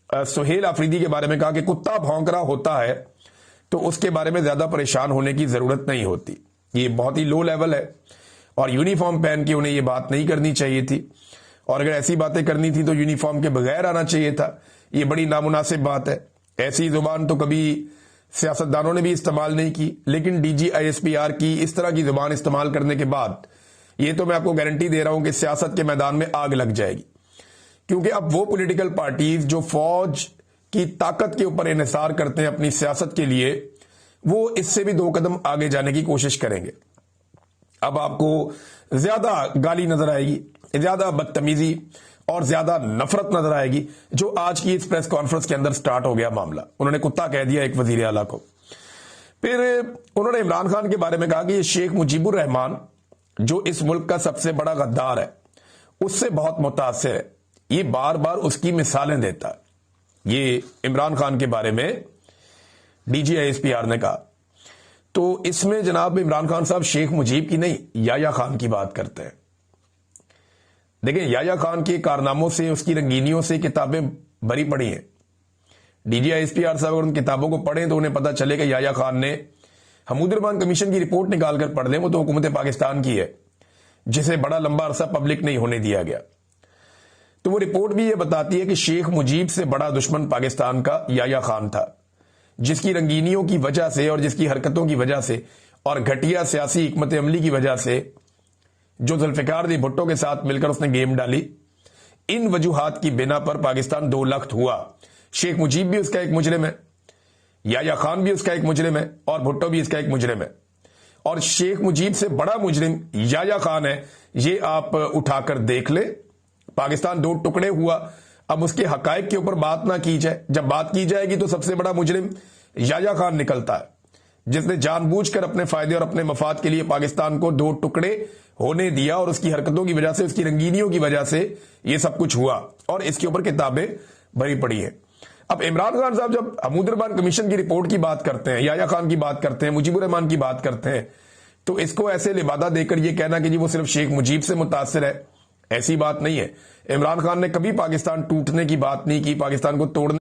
सुहेल आफरीदी के बारे में कहा कि कुत्ता भौंक रहा होता है तो उसके बारे में ज्यादा परेशान होने की जरूरत नहीं होती। ये बहुत ही लो लेवल है और यूनिफॉर्म पहन के उन्हें ये बात नहीं करनी चाहिए थी, और अगर ऐसी बातें करनी थी तो यूनिफॉर्म के बगैर आना चाहिए था। ये बड़ी नामुनासिब बात है। ऐसी जुबान तो कभी सियासतदानों ने भी इस्तेमाल नहीं की, लेकिन डीजी आईएसपीआर की इस तरह की जुबान इस्तेमाल करने के बाद ये तो मैं आपको गारंटी दे रहा हूं कि सियासत के मैदान में आग लग जाएगी। क्योंकि अब वो पॉलिटिकल पार्टीज जो फौज की ताकत के ऊपर इन्हिसार करते हैं अपनी सियासत के लिए, वो इससे भी 2 कदम आगे जाने की कोशिश करेंगे। अब आपको ज्यादा गाली नजर आएगी, ज्यादा बदतमीजी और ज्यादा नफरत नजर आएगी, जो आज की इस प्रेस कॉन्फ्रेंस के अंदर स्टार्ट हो गया मामला। उन्होंने कुत्ता कह दिया एक वजीर आला को। फिर उन्होंने इमरान खान के बारे में कहा कि ये शेख मुजीबुर रहमान जो इस मुल्क का सबसे बड़ा गद्दार है, उससे बहुत मुतासिर है। ये बार बार उसकी मिसालें देता है। ये इमरान खान के बारे में डीजी आईएसपीआर ने कहा। तो इसमें जनाब इमरान खान साहब शेख मुजीब की नहीं, याया खान की बात करते हैं। देखिए, याया खान के कारनामों से, उसकी रंगीनियों से किताबें भरी पड़ी हैं। डीजी आईएसपीआर साहब अगर उन किताबों को पढ़ें तो उन्हें पता चले कि याया खान ने हमूदुर्रहमान कमीशन की रिपोर्ट निकालकर पढ़ लें, वो तो हुकूमत पाकिस्तान की है, जिसे बड़ा लंबा अरसा पब्लिक नहीं होने दिया गया। तो वो रिपोर्ट भी ये बताती है कि शेख मुजीब से बड़ा दुश्मन पाकिस्तान का याया खान था, जिसकी रंगीनियों की वजह से और जिसकी हरकतों की वजह से और घटिया सियासी हिकमत अमली की वजह से जो जुल्फिकार अली भुट्टो के साथ मिलकर उसने गेम डाली, इन वजूहात की बिना पर पाकिस्तान 2 लख्त हुआ। शेख मुजीब भी उसका एक मुजरिम है, याया खान भी उसका एक मुजरिम है और भुट्टो भी इसका एक मुजरिम है। और शेख मुजीब से बड़ा मुजरिम याया खान है, ये आप उठाकर देख ले। पाकिस्तान 2 टुकड़े हुआ, अब उसके हकायक के ऊपर बात ना की जाए। जब बात की जाएगी तो सबसे बड़ा मुजरिम याया खान निकलता है, जिसने जानबूझकर अपने फायदे और अपने मफाद के लिए पाकिस्तान को 2 टुकड़े होने दिया, और उसकी हरकतों की वजह से, उसकी रंगीनियों की वजह से ये सब कुछ हुआ, और इसके ऊपर किताबें भरी पड़ी हैं। अब इमरान खान साहब जब हमूदुर्रहमान कमीशन की रिपोर्ट की बात करते हैं, याया खान की बात करते हैं, मुजीबुर रहमान की बात करते हैं, तो इसको ऐसे लिबादा देकर ये कहना कि जी वो सिर्फ शेख मुजीब से मुतासिर है, ऐसी बात नहीं है। इमरान खान ने कभी पाकिस्तान टूटने की बात नहीं की, पाकिस्तान को तोड़ने